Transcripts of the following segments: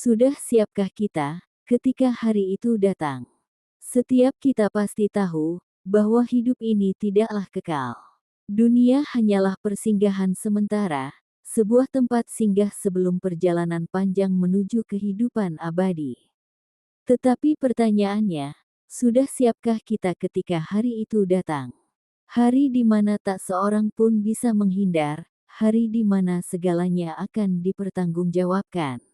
Sudah siapkah kita ketika hari itu datang? Setiap kita pasti tahu bahwa hidup ini tidaklah kekal. Dunia hanyalah persinggahan sementara, sebuah tempat singgah sebelum perjalanan panjang menuju kehidupan abadi. Tetapi pertanyaannya, sudah siapkah kita ketika hari itu datang? Hari di mana tak seorang pun bisa menghindar, hari di mana segalanya akan dipertanggungjawabkan.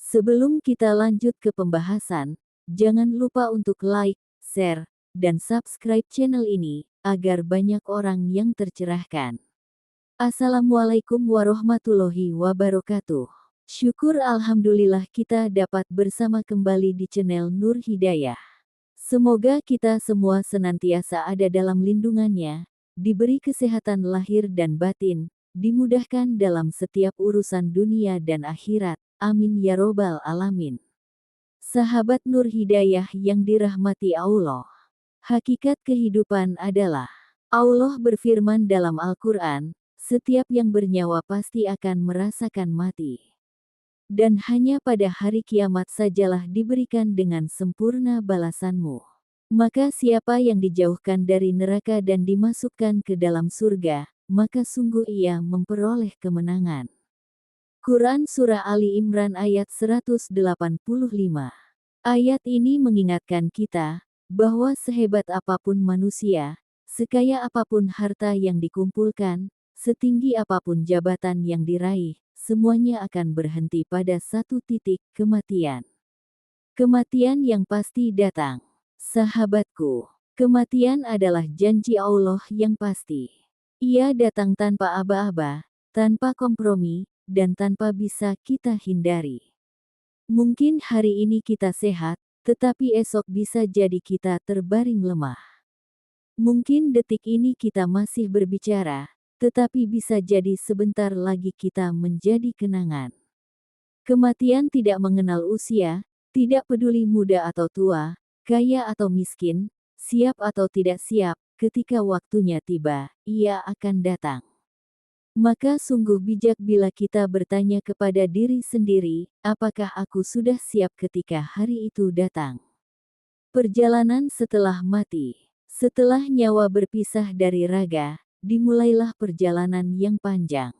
Sebelum kita lanjut ke pembahasan, jangan lupa untuk like, share, dan subscribe channel ini, agar banyak orang yang tercerahkan. Assalamualaikum warahmatullahi wabarakatuh. Syukur alhamdulillah kita dapat bersama kembali di channel Nur Hidayah. Semoga kita semua senantiasa ada dalam lindungannya, diberi kesehatan lahir dan batin, dimudahkan dalam setiap urusan dunia dan akhirat. Amin ya robbal alamin. Sahabat Nur Hidayah yang dirahmati Allah. Hakikat kehidupan adalah, Allah berfirman dalam Al-Quran, setiap yang bernyawa pasti akan merasakan mati. Dan hanya pada hari kiamat sajalah diberikan dengan sempurna balasanmu. Maka siapa yang dijauhkan dari neraka dan dimasukkan ke dalam surga, maka sungguh ia memperoleh kemenangan. Quran Surah Ali Imran ayat 185. Ayat ini mengingatkan kita, bahwa sehebat apapun manusia, sekaya apapun harta yang dikumpulkan, setinggi apapun jabatan yang diraih, semuanya akan berhenti pada satu titik, kematian. Kematian yang pasti datang. Sahabatku, kematian adalah janji Allah yang pasti. Ia datang tanpa aba-aba, tanpa kompromi, dan tanpa bisa kita hindari. Mungkin hari ini kita sehat, tetapi esok bisa jadi kita terbaring lemah. Mungkin detik ini kita masih berbicara, tetapi bisa jadi sebentar lagi kita menjadi kenangan. Kematian tidak mengenal usia, tidak peduli muda atau tua, kaya atau miskin, siap atau tidak siap, ketika waktunya tiba, ia akan datang. Maka sungguh bijak bila kita bertanya kepada diri sendiri, apakah aku sudah siap ketika hari itu datang? Perjalanan setelah mati. Setelah nyawa berpisah dari raga, dimulailah perjalanan yang panjang.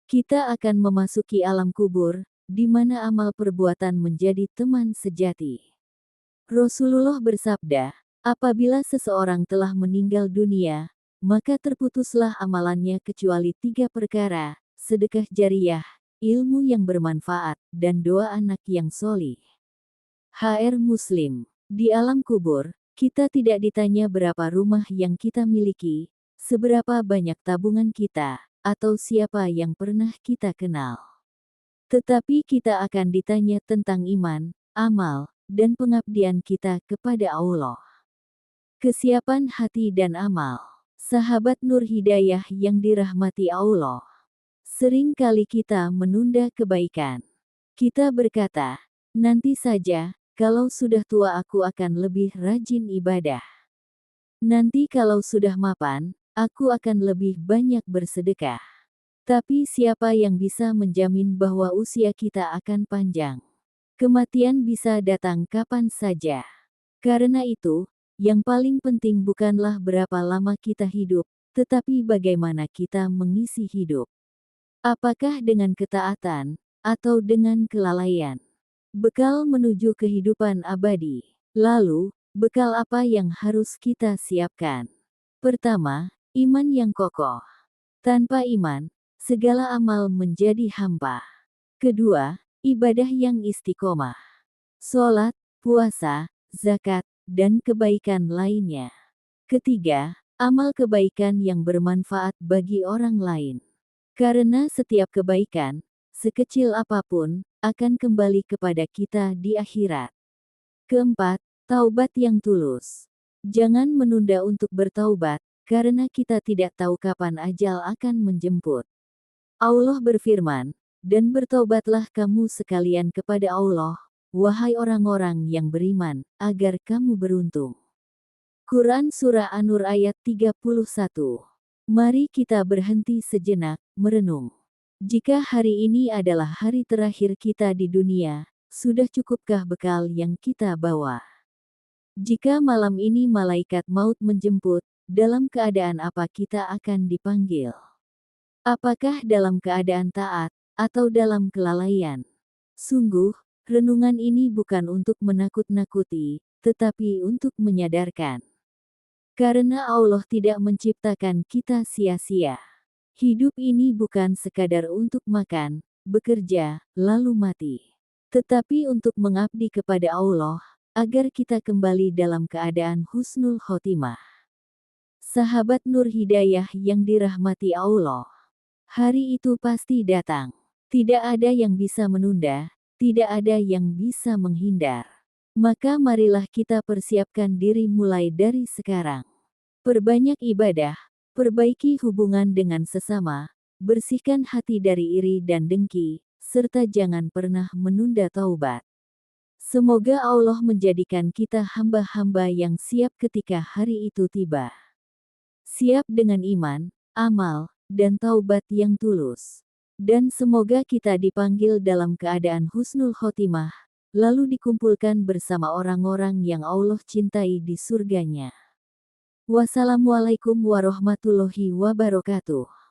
Kita akan memasuki alam kubur, di mana amal perbuatan menjadi teman sejati. Rasulullah bersabda, apabila seseorang telah meninggal dunia, maka terputuslah amalannya kecuali 3 perkara, sedekah jariyah, ilmu yang bermanfaat, dan doa anak yang solih. HR Muslim. Di alam kubur, kita tidak ditanya berapa rumah yang kita miliki, seberapa banyak tabungan kita, atau siapa yang pernah kita kenal. Tetapi kita akan ditanya tentang iman, amal, dan pengabdian kita kepada Allah. Kesiapan hati dan amal. Sahabat Nur Hidayah yang dirahmati Allah. Sering kali kita menunda kebaikan. Kita berkata, nanti saja, kalau sudah tua aku akan lebih rajin ibadah. Nanti kalau sudah mapan, aku akan lebih banyak bersedekah. Tapi siapa yang bisa menjamin bahwa usia kita akan panjang? Kematian bisa datang kapan saja. Karena itu, yang paling penting bukanlah berapa lama kita hidup, tetapi bagaimana kita mengisi hidup. Apakah dengan ketaatan, atau dengan kelalaian? Bekal menuju kehidupan abadi. Lalu, bekal apa yang harus kita siapkan? Pertama, iman yang kokoh. Tanpa iman, segala amal menjadi hampa. Kedua, ibadah yang istiqomah. Sholat, puasa, zakat, dan kebaikan lainnya. Ketiga, amal kebaikan yang bermanfaat bagi orang lain. Karena setiap kebaikan, sekecil apapun, akan kembali kepada kita di akhirat. Keempat, taubat yang tulus. Jangan menunda untuk bertaubat, karena kita tidak tahu kapan ajal akan menjemput. Allah berfirman, dan bertaubatlah kamu sekalian kepada Allah, wahai orang-orang yang beriman, agar kamu beruntung. Quran Surah An-Nur ayat 31. Mari kita berhenti sejenak, merenung. Jika hari ini adalah hari terakhir kita di dunia, sudah cukupkah bekal yang kita bawa? Jika malam ini malaikat maut menjemput, dalam keadaan apa kita akan dipanggil? Apakah dalam keadaan taat, atau dalam kelalaian? Sungguh, renungan ini bukan untuk menakut-nakuti, tetapi untuk menyadarkan. Karena Allah tidak menciptakan kita sia-sia. Hidup ini bukan sekadar untuk makan, bekerja, lalu mati. Tetapi untuk mengabdi kepada Allah, agar kita kembali dalam keadaan husnul khotimah. Sahabat Nur Hidayah yang dirahmati Allah. Hari itu pasti datang. Tidak ada yang bisa menunda, tidak ada yang bisa menghindar. Maka marilah kita persiapkan diri mulai dari sekarang. Perbanyak ibadah, perbaiki hubungan dengan sesama, bersihkan hati dari iri dan dengki, serta jangan pernah menunda taubat. Semoga Allah menjadikan kita hamba-hamba yang siap ketika hari itu tiba. Siap dengan iman, amal, dan taubat yang tulus. Dan semoga kita dipanggil dalam keadaan husnul khotimah, lalu dikumpulkan bersama orang-orang yang Allah cintai di surganya. Wassalamualaikum warahmatullahi wabarakatuh.